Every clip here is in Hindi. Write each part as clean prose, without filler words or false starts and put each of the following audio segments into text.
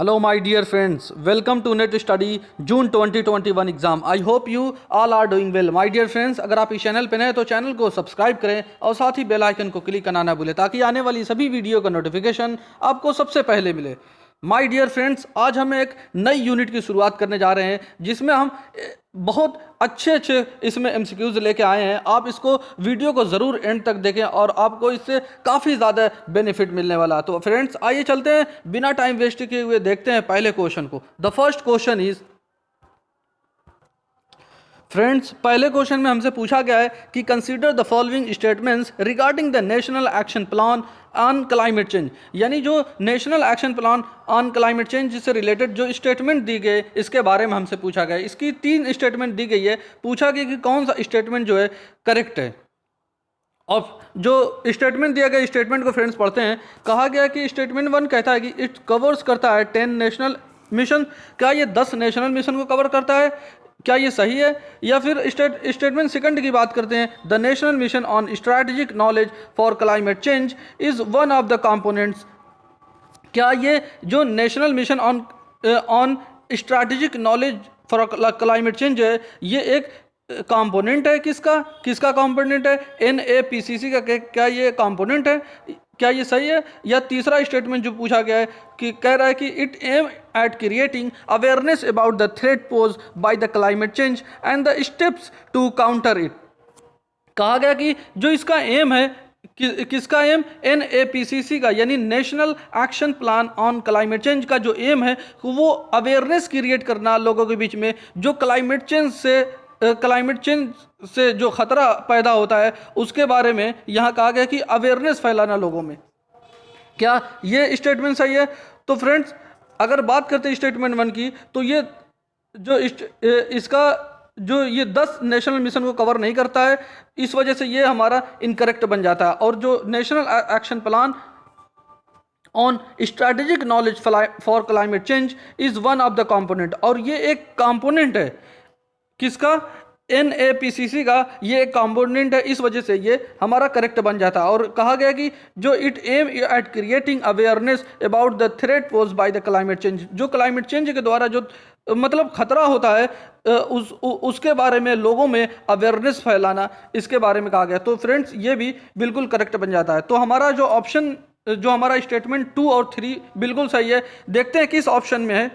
Hello, my dear friends. Welcome to Net Study June 2021 exam. I hope you all are doing well. My dear friends, अगर आप इस चैनल पे नए हैं तो चैनल को सब्सक्राइब करें और साथ ही बेल आइकन को क्लिक करना ना भूलें ताकि आने वाली सभी वीडियो का नोटिफिकेशन आपको सबसे पहले मिले. माय डियर फ्रेंड्स, आज हम एक नई यूनिट की शुरुआत करने जा रहे हैं जिसमें हम बहुत अच्छे इसमें एमसीक्यूज लेके आए हैं. आप इसको वीडियो को ज़रूर एंड तक देखें और आपको इससे काफ़ी ज़्यादा बेनिफिट मिलने वाला है. तो फ्रेंड्स आइए चलते हैं, बिना टाइम वेस्ट किए हुए देखते हैं पहले क्वेश्चन को. The first question is, friends पहले क्वेश्चन में हमसे पूछा गया है कि consider the following statements regarding the national action plan on climate change. यानी जो national action plan on climate change से रिलेटेड जो स्टेटमेंट दी गई इसके बारे में हमसे पूछा गया है. इसकी 3 स्टेटमेंट दी गई है. पूछा गया कि कौन सा स्टेटमेंट जो है करेक्ट है. और जो स्टेटमेंट दिया गया स्टेटमेंट को फ्रेंड्स पढ़ते हैं. कहा गया कि स्टेटमेंट 1 कहता है कि इट कवर्स करता है 10 नेशनल मिशन. क्या ये 10 नेशनल मिशन को कवर करता है? क्या ये सही है? या फिर स्टेटमेंट सेकंड की बात करते हैं. The national mission on strategic knowledge for climate change is one of the components. क्या ये जो national mission on strategic knowledge for climate change है ये एक कंपोनेंट है? किसका कंपोनेंट है? NAPCC का. क्या ये कंपोनेंट है? क्या ये सही है? या तीसरा स्टेटमेंट जो पूछा गया है कि कह रहा है कि it aim at creating awareness about the threat pose by the climate change and the steps to counter it. कहा गया कि जो इसका एम है, किसका एम? NAPCC का यानी national action plan on climate change का जो एम है वो अवेयरनेस क्रिएट करना लोगों के बीच में, जो क्लाइमेट चेंज से जो खतरा पैदा होता है उसके बारे में यहाँ कहा गया कि अवेयरनेस फैलाना लोगों में. क्या ये स्टेटमेंट सही है? तो फ्रेंड्स अगर बात करते हैं स्टेटमेंट 1 की तो ये जो इसका जो ये 10 नेशनल मिशन को कवर नहीं करता है, इस वजह से ये हमारा इनकरेक्ट बन जाता है. और जो national action plan on strategic knowledge for climate change is one of the component, और ये एक कंपोनेंट है. किसका? NAPCC का ये एक कंपोनेंट है. इस वजह से ये हमारा करेक्ट बन जाता है. और कहा गया कि जो it aim at creating awareness about the threat pose by the climate change, जो क्लाइमेट चेंज के द्वारा जो मतलब खतरा होता है उसके बारे में लोगों में अवेयरनेस फैलाना, इसके बारे में कहा गया. तो फ्रेंड्स ये भी बिल्कुल करेक्ट बन जाता है. तो हमारा जो ऑप्शन, जो हमारा स्टेटमेंट 2 और 3 बिल्कुल सही है. देखते हैं किस ऑप्शन में है.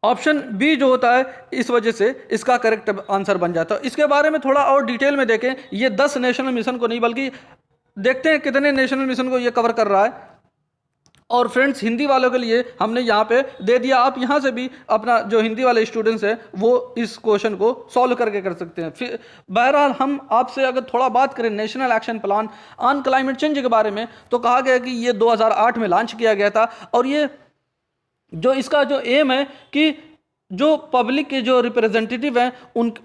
ऑप्शन बी जो होता है, इस वजह से इसका करेक्ट आंसर बन जाता है. इसके बारे में थोड़ा और डिटेल में देखें. ये 10 नेशनल मिशन को नहीं बल्कि देखते हैं कितने नेशनल मिशन को ये कवर कर रहा है. और फ्रेंड्स हिंदी वालों के लिए हमने यहाँ पे दे दिया. आप यहाँ से भी अपना जो हिंदी वाले स्टूडेंट्स हैं वो इस क्वेश्चन को सॉल्व करके कर सकते हैं. फिर बहरहाल हम आपसे अगर थोड़ा बात करें national action plan on climate change के बारे में, तो कहा गया कि ये 2008 में लॉन्च किया गया था. और ये जो इसका जो एम है कि जो पब्लिक के जो रिप्रेजेंटेटिव हैं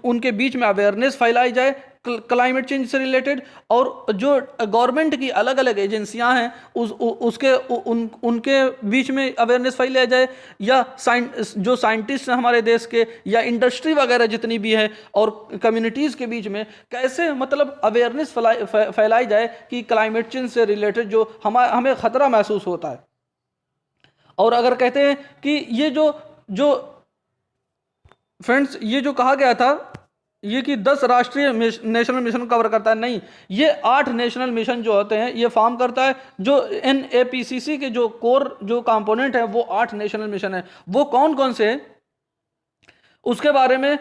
उनके बीच में अवेयरनेस फैलाई जाए क्लाइमेट चेंज से रिलेटेड, और जो गवर्नमेंट की अलग अलग एजेंसियां हैं उनके बीच में अवेयरनेस फैलाई जाए, या जो साइंटिस्ट हैं हमारे देश के, या इंडस्ट्री वगैरह जितनी भी है, और कम्युनिटीज़ के बीच में कैसे मतलब अवेयरनेस फैलाई जाए कि क्लाइमेट चेंज से रिलेटेड जो हमें ख़तरा महसूस होता है. और अगर कहते हैं कि ये जो फ्रेंड्स ये जो कहा गया था ये कि 10 राष्ट्रीय नेशनल मिशन कवर करता है, नहीं, ये 8 नेशनल मिशन जो होते हैं ये फॉर्म करता है. जो NAPCC के जो कोर जो कंपोनेंट है वो 8 नेशनल मिशन है. वो कौन कौन से हैं उसके बारे में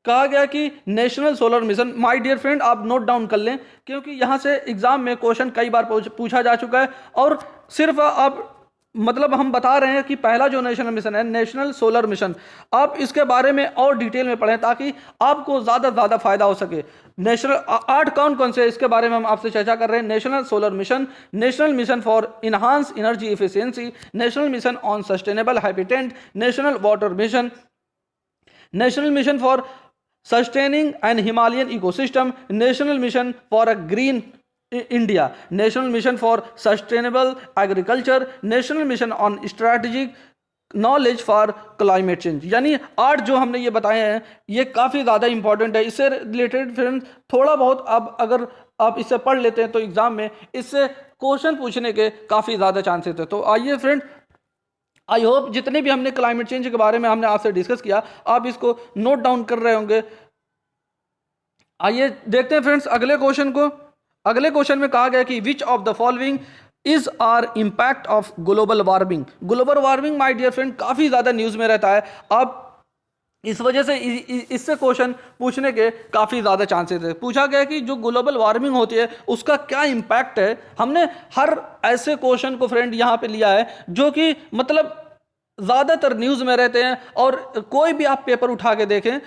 कहा गया कि national solar mission. My dear friend आप नोट डाउन कर लें क्योंकि यहाँ से एग्जाम में क्वेश्चन कई बार पूछा जा चुका है. और सिर्फ आप मतलब हम बता रहे हैं कि पहला जो नेशनल मिशन है नेशनल सोलर मिशन, आप इसके बारे में और डिटेल में पढ़ें ताकि आपको ज़्यादा फ़ायदा हो सके. नेशनल 8 कौन से इसके बारे में हम आपसे चर्चा कर रहे हैं. National solar mission, national mission for enhance energy efficiency, national mission on sustainable habitat, national water mission, national mission for sustaining an Himalayan ecosystem, national mission for a green India, national mission for sustainable agriculture, national mission on strategic knowledge for climate change. यानी 8 जो हमने ये बताए हैं ये काफ़ी ज़्यादा इंपॉर्टेंट है. इससे रिलेटेड फ्रेंड्स थोड़ा बहुत अब अगर आप इससे पढ़ लेते हैं तो एग्जाम में इससे क्वेश्चन पूछने के काफ़ी ज़्यादा चांसेस है. तो आइए फ्रेंड आई होप जितने भी हमने क्लाइमेट चेंज के बारे में हमने आपसे डिस्कस किया आप इसको नोट डाउन कर रहे होंगे। आइए देखते हैं फ्रेंड्स अगले क्वेश्चन को। अगले क्वेश्चन में कहा गया कि which of the following is are impact of global warming. Global warming my dear friend काफ़ी ज़्यादा न्यूज़ में रहता है। आप इस वजह से इससे क्वेश्चन पूछने के काफ़ी ज़्यादा चांसेस है। पूछा गया कि जो ग्लोबल वार्मिंग होती है उसका क्या इम्पैक्ट है। हमने हर ऐसे क्वेश्चन को फ्रेंड यहाँ पे लिया है जो कि मतलब ज़्यादातर न्यूज़ में रहते हैं, और कोई भी आप पेपर उठा के देखें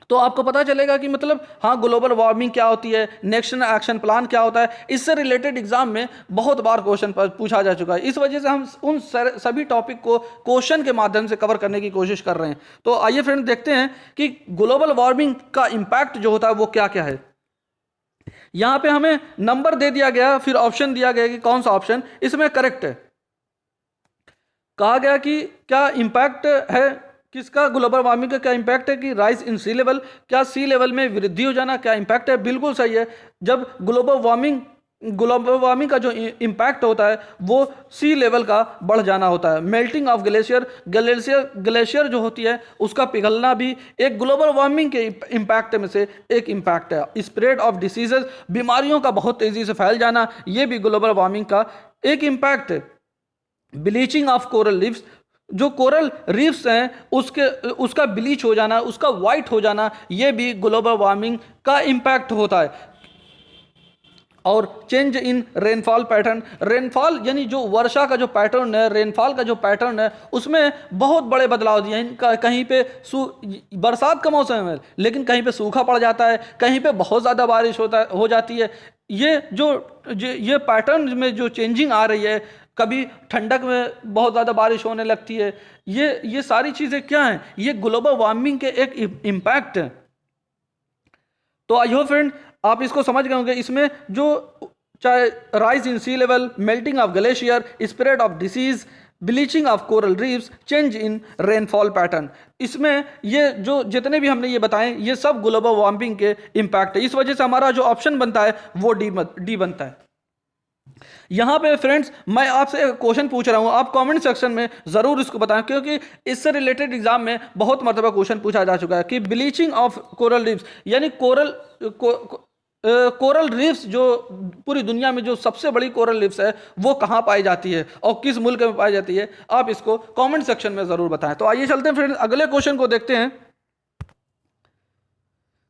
तो आपको पता चलेगा कि मतलब हाँ ग्लोबल वार्मिंग क्या होती है, नेशनल एक्शन प्लान क्या होता है, इससे रिलेटेड एग्जाम में बहुत बार क्वेश्चन पूछा जा चुका है। इस वजह से हम उन सभी टॉपिक को क्वेश्चन के माध्यम से कवर करने की कोशिश कर रहे हैं। तो आइए फ्रेंड देखते हैं कि ग्लोबल वार्मिंग का इम्पैक्ट जो होता है वो क्या क्या है। यहाँ पे हमें नंबर दे दिया गया, फिर ऑप्शन दिया गया कि कौन सा ऑप्शन इसमें करेक्ट है। कहा गया कि क्या इम्पैक्ट है किसका, ग्लोबल वार्मिंग का क्या इम्पैक्ट है कि राइज इन सी लेवल, क्या सी लेवल में वृद्धि हो जाना क्या इम्पैक्ट है। बिल्कुल सही है। जब ग्लोबल वार्मिंग का जो इम्पैक्ट होता है वो सी लेवल का बढ़ जाना होता है। मेल्टिंग ऑफ ग्लेशियर जो होती है उसका पिघलना भी एक ग्लोबल वार्मिंग के इम्पैक्ट में से एक इम्पैक्ट है। स्प्रेड ऑफ डिसीजेज, बीमारियों का बहुत तेज़ी से फैल जाना, ये भी ग्लोबल वार्मिंग का एक इम्पैक्ट है। ब्लीचिंग ऑफ कोरल रीफ्स, जो कोरल रीफ्स हैं उसका ब्लीच हो जाना, उसका वाइट हो जाना, ये भी ग्लोबल वार्मिंग का इम्पैक्ट होता है। और change in rainfall pattern, rainfall यानी जो वर्षा का जो पैटर्न है, रेनफॉल का जो पैटर्न है उसमें बहुत बड़े बदलाव दिए हैं। कहीं पे बरसात का मौसम है लेकिन कहीं पे सूखा पड़ जाता है, कहीं पे बहुत ज़्यादा बारिश हो जाती है। ये पैटर्न में जो चेंजिंग आ रही है, कभी ठंडक में बहुत ज़्यादा बारिश होने लगती है, ये सारी चीज़ें क्या हैं, ये ग्लोबल वार्मिंग के एक इम्पैक्ट है। तो आई होप फ्रेंड आप इसको समझ गए होंगे। इसमें जो चाहे rise in sea level, melting of glacier, spread of disease, bleaching of coral reefs, change in rainfall pattern, इसमें ये जो जितने भी हमने ये बताएं ये सब ग्लोबल वार्मिंग के इम्पैक्ट है। इस वजह से हमारा जो ऑप्शन बनता है वो डी बनता है। यहाँ पे फ्रेंड्स मैं आपसे एक क्वेश्चन पूछ रहा हूँ, आप कमेंट सेक्शन में ज़रूर इसको बताएं क्योंकि इससे रिलेटेड एग्जाम में बहुत मरतबा क्वेश्चन पूछा जा चुका है कि ब्लीचिंग ऑफ कोरल रीफ्स यानी कोरल रीफ्स जो पूरी दुनिया में जो सबसे बड़ी कोरल रीफ्स है वो कहाँ पाई जाती है और किस मुल्क में पाई जाती है, आप इसको कमेंट सेक्शन में ज़रूर बताएं। तो आइए चलते हैं फ्रेंड्स अगले क्वेश्चन को देखते हैं।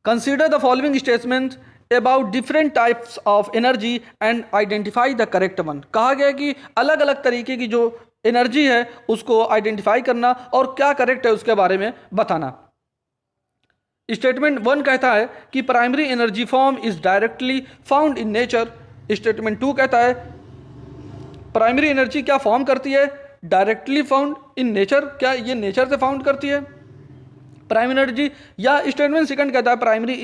Consider the following statement about different types of energy and identify the correct one. कहा गया कि अलग अलग तरीके की जो एनर्जी है उसको आइडेंटिफाई करना और क्या करेक्ट है उसके बारे में बताना। स्टेटमेंट 1 कहता है कि primary energy form is directly found in nature. Statement 2 कहता है प्राइमरी एनर्जी क्या फॉर्म करती है, डायरेक्टली फाउंड इन नेचर, क्या ये नेचर से फाउंड करती है प्राइमरी एनर्जी। या स्टेटमेंट सेकंड कहता है primary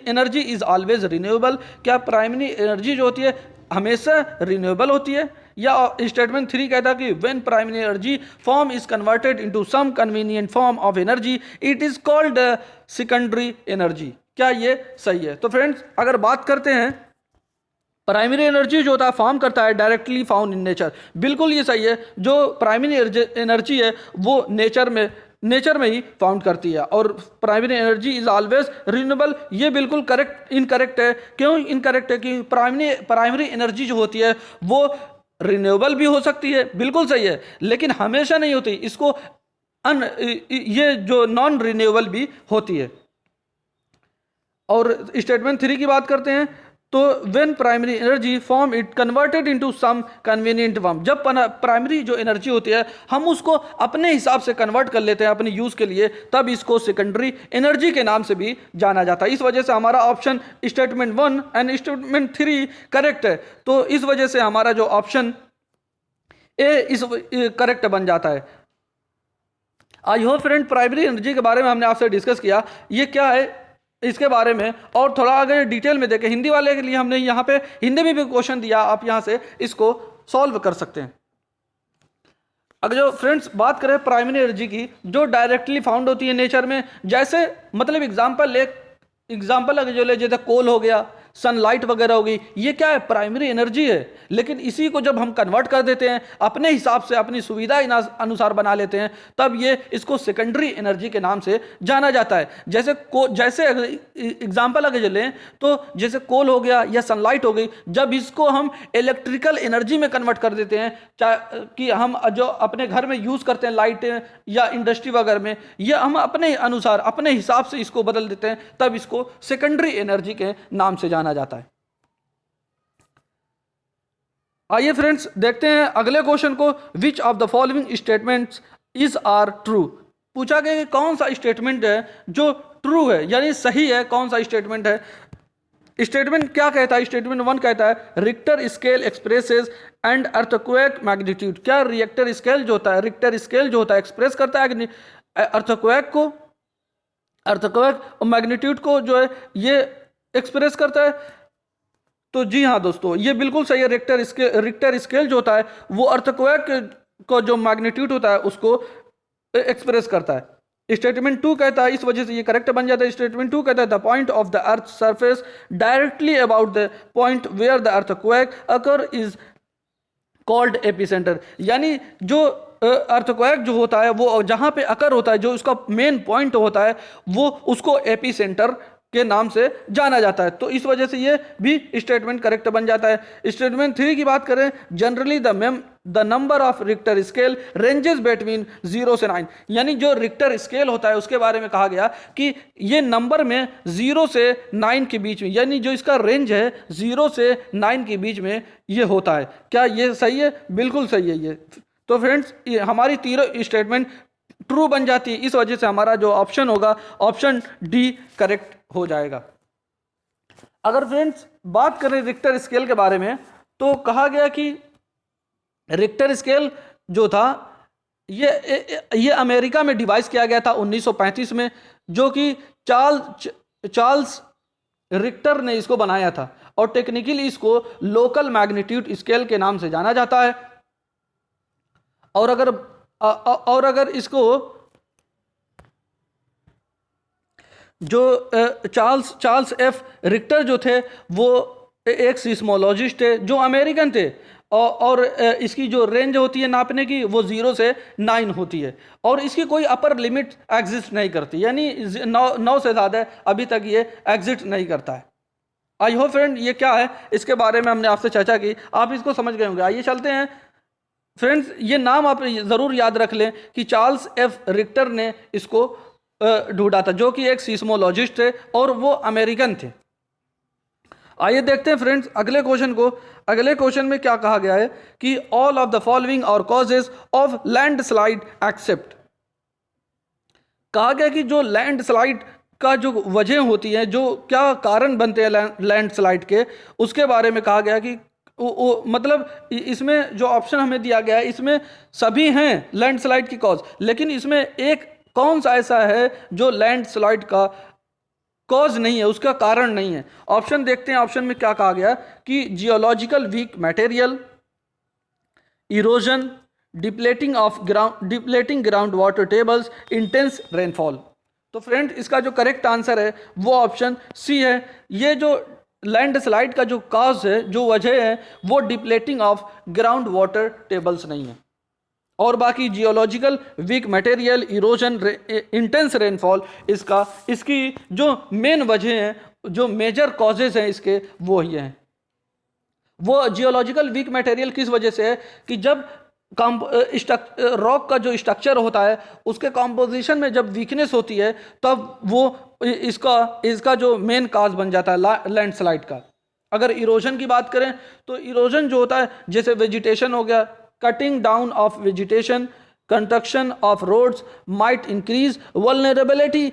energy is always renewable, क्या प्राइमरी एनर्जी जो होती है हमेशा रिन्यूएबल होती है। या स्टेटमेंट 3 कहता है कि when primary energy form is converted into some convenient form of energy it is called secondary energy, क्या ये सही है। तो फ्रेंड्स अगर बात करते हैं प्राइमरी एनर्जी जो होता है फॉर्म करता है डायरेक्टली फाउंड इन नेचर, बिल्कुल ये सही है। जो प्राइमरी एनर्जी है वो नेचर में ही फाउंड करती है। और primary energy is always renewable, ये बिल्कुल इनकरेक्ट है। क्यों इनकरेक्ट है कि प्राइमरी एनर्जी जो होती है वो रिन्यूएबल भी हो सकती है, बिल्कुल सही है, लेकिन हमेशा नहीं होती, इसको ये जो नॉन रिन्यूएबल भी होती है। और स्टेटमेंट 3 की बात करते हैं तो when primary energy form it converted into some convenient form, जब प्राइमरी जो एनर्जी होती है हम उसको अपने हिसाब से कन्वर्ट कर लेते हैं अपने यूज़ के लिए, तब इसको सेकेंडरी एनर्जी के नाम से भी जाना जाता है। इस वजह से हमारा option statement 1 and statement 3 correct है। तो इस वजह से हमारा जो ऑप्शन ए इस करेक्ट बन जाता है। I hope friend primary energy के बारे में हमने आपसे डिस्कस किया, ये क्या है इसके बारे में और थोड़ा अगर डिटेल में देखें। हिंदी वाले के लिए हमने यहाँ पे हिंदी में भी क्वेश्चन दिया, आप यहाँ से इसको सॉल्व कर सकते हैं। अगर जो फ्रेंड्स बात करें प्राइमरी एनर्जी की जो डायरेक्टली फाउंड होती है नेचर में, जैसे मतलब एग्जांपल अगर जो ले जैसे कोल हो गया, सनलाइट वगैरह हो गई, ये क्या है, प्राइमरी एनर्जी है। लेकिन इसी को जब हम कन्वर्ट कर देते हैं, अपने हिसाब से अपनी सुविधा अनुसार बना लेते हैं, तब ये इसको सेकेंडरी एनर्जी के नाम से जाना जाता है। जैसे एग्जाम्पल अगर लें तो जैसे कोल हो गया या सनलाइट हो गई, जब इसको हम इलेक्ट्रिकल एनर्जी में कन्वर्ट कर देते हैं, कि हम जो अपने घर में यूज करते हैं लाइटें या इंडस्ट्री वगैरह में, ये हम अपने अनुसार अपने हिसाब से इसको बदल देते हैं, तब इसको सेकेंडरी एनर्जी के नाम से जाना जाता है। आइए फ्रेंड्स देखते हैं अगले क्वेश्चन को, which of the following statements is are true. पूछा गया कि कौन सा स्टेटमेंट है जो ट्रू है, यानी सही है, कौन सा स्टेटमेंट है। स्टेटमेंट क्या कहता है, स्टेटमेंट 1 कहता है Richter scale expresses and earthquake magnitude. क्या रिक्टर स्केल जो होता है, रिक्टर स्केल जो होता है एक्सप्रेस करता है अर्थक्वेक को, अर्थक्वेक और मैग्नीट्यूड को जो है ये एक्सप्रेस करता है। तो जी हाँ दोस्तों, ये बिल्कुल सही है। रिक्टर स्केल जो होता है वो अर्थक्वेक को जो मैग्नीट्यूड होता है उसको एक्सप्रेस करता है। स्टेटमेंट 2 कहता है, इस वजह से ये करेक्ट बन जाता है। स्टेटमेंट 2 कहता है the point of the earth surface directly about the point where the earthquake occur is called epicentre. यानी जो अर्थक्वेक जो होता है वो जहां पे अकर होता है, जो उसका मेन पॉइंट होता है, वो उसको एपिसेंटर के नाम से जाना जाता है। तो इस वजह से ये भी स्टेटमेंट करेक्ट बन जाता है। स्टेटमेंट 3 की बात करें, generally the number of Richter scale ranges between 0 से 9। यानी जो रिक्टर स्केल होता है उसके बारे में कहा गया कि ये नंबर में 0 से 9 के बीच में, यानी जो इसका रेंज है 0 से 9 के बीच में ये होता है। क्या ये सही है? बिल्कुल सही है ये। तो फ्रेंड्स हमारी तीनों स्टेटमेंट ट्रू बन जाती है, इस वजह से हमारा जो ऑप्शन होगा ऑप्शन डी करेक्ट हो जाएगा। अगर फ्रेंड्स बात करें रिक्टर स्केल के बारे में, तो कहा गया कि रिक्टर स्केल जो था ये अमेरिका में डिवाइस किया गया था 1935 में, जो कि चार्ल्स रिक्टर ने इसको बनाया था, और टेक्निकली इसको लोकल मैग्नीट्यूड स्केल के नाम से जाना जाता है। और अगर इसको जो चार्ल्स एफ रिक्टर जो थे वो एक सिस्मोलॉजिस्ट थे जो अमेरिकन थे, और इसकी जो रेंज होती है नापने की वो 0 से 9 होती है, और इसकी कोई अपर लिमिट एग्जिस्ट नहीं करती, यानी 9 से ज़्यादा अभी तक ये एग्जिस्ट नहीं करता है। आई होप फ्रेंड ये क्या है इसके बारे में हमने आपसे चर्चा की, आप इसको समझ गए होंगे। आइए चलते हैं फ्रेंड्स, ये नाम आप ज़रूर याद रख लें कि चार्ल्स एफ रिक्टर ने इसको ढूंढा था, जो कि एक सीस्मोलॉजिस्ट थे और वो अमेरिकन थे। आइए देखते हैं फ्रेंड्स अगले क्वेश्चन को। अगले क्वेश्चन में क्या कहा गया है कि ऑल ऑफ द फॉलोइंग और कॉजेज ऑफ लैंडस्लाइड एक्सेप्ट। कहा गया कि जो लैंडस्लाइड का जो वजह होती है, जो क्या कारण बनते हैं लैंडस्लाइड के, उसके बारे में कहा गया कि मतलब इसमें जो ऑप्शन हमें दिया गया है इसमें सभी हैं लैंडस्लाइड की कॉज, लेकिन इसमें एक कौन सा ऐसा है जो लैंडस्लाइड का कॉज नहीं है, उसका कारण नहीं है। ऑप्शन देखते हैं, ऑप्शन में क्या कहा गया कि geological weak material, erosion, depleting ground water tables, intense rainfall. तो फ्रेंड इसका जो करेक्ट आंसर है वो ऑप्शन सी है। ये जो लैंडस्लाइड का जो कॉज है, जो वजह है, वो depleting of ground water tables नहीं है, और बाकी geological weak material, erosion, intense rainfall इसकी जो मेन वजह हैं, जो मेजर कॉजेज हैं इसके, वो ही हैं। वो जियोलॉजिकल वीक मटेरियल किस वजह से है कि जब रॉक का जो स्ट्रक्चर होता है उसके कॉम्पोजिशन में जब वीकनेस होती है तब वो इसका जो मेन काज बन जाता है लैंडस्लाइड का। अगर इरोजन की बात करें तो इरोजन जो होता है जैसे वेजिटेशन हो गया, cutting down of vegetation, construction of roads might increase vulnerability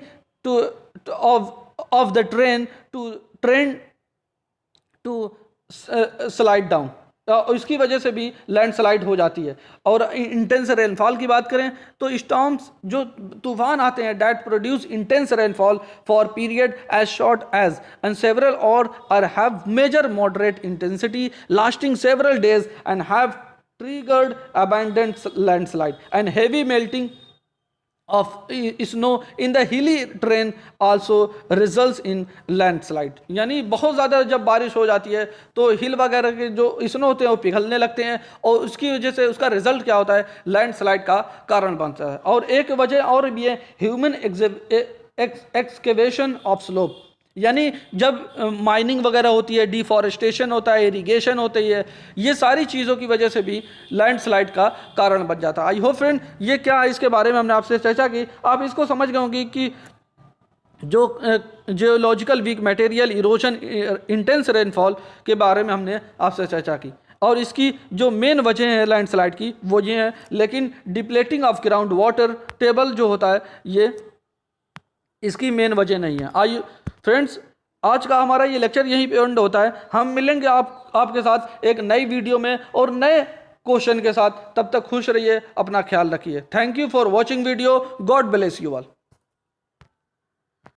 of the train to slide down, इसकी वजह से भी लैंडस्लाइड हो जाती है। और इंटेंस रेनफॉल की बात करें तो स्टॉर्म्स जो तूफान आते हैं that produce intense rainfall for period as short as and several और have major moderate intensity lasting several days and have triggered abundant landslide and heavy melting of snow in the hilly terrain also results in landslide। यानी बहुत ज़्यादा जब बारिश हो जाती है तो हिल वगैरह के जो स्नो होते हैं वो पिघलने लगते हैं और उसकी वजह से उसका रिजल्ट क्या होता है, लैंडस्लाइड का कारण बनता है। और एक वजह और भी है, ह्यूमन एक्सकेवेशन ऑफ स्लोप। यानी जब माइनिंग वगैरह होती है, डिफॉरेस्टेशन होता है, इरिगेशन होती है, ये सारी चीज़ों की वजह से भी लैंडस्लाइड का कारण बन जाता है। आई होप फ्रेंड ये क्या है, इसके बारे में हमने आपसे चर्चा की, आप इसको समझ गए होंगे कि जो geological weak material erosion, intense rainfall के बारे में हमने आपसे चर्चा की और इसकी जो मेन वजह है लैंडस्लाइड की वो ये है। लेकिन depleting of ground water table जो होता है ये इसकी मेन वजह नहीं है। आइए फ्रेंड्स, आज का हमारा ये लेक्चर यहीं पे एंड होता है। हम मिलेंगे आपके साथ एक नई वीडियो में और नए क्वेश्चन के साथ। तब तक खुश रहिए, अपना ख्याल रखिए। Thank you for watching video. God bless you all.